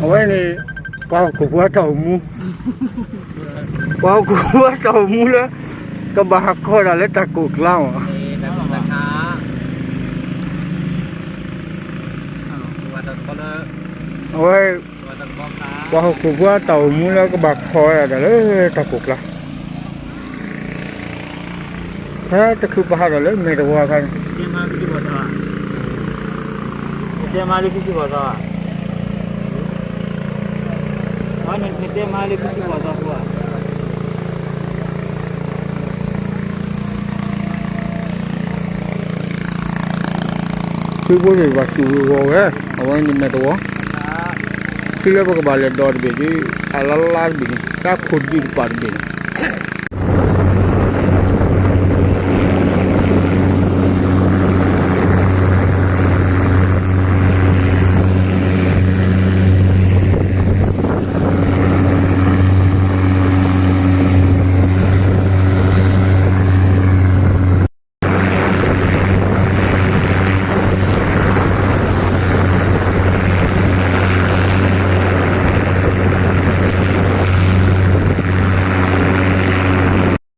เอาไว้ในเป่าขวดเต่ามูเป่าขวดเต่ามูแล้วก็บาหักคอแล้วตะกุกเล่าแต่ของราคาวันตะก็เลยเอาไว้วันตะก็ค้าเป่าขวดเต่ามูแล้วก็บาคอแล้วตะกุกละถ้าจะคือบาหักแล้วไม่รู้ว่ากันเจ้ามาลิขิตบ่าวเจ้ามาลิขิตบ่าววันนี้เจ้ามาลิขิตบ่าว คือพวกนี้ว่าสู้วัวเอาไว้ในเมตัวคือเรื่องพวกบาลดอร์บีดีอาลาลาบีก้าขุดบีปาร์บี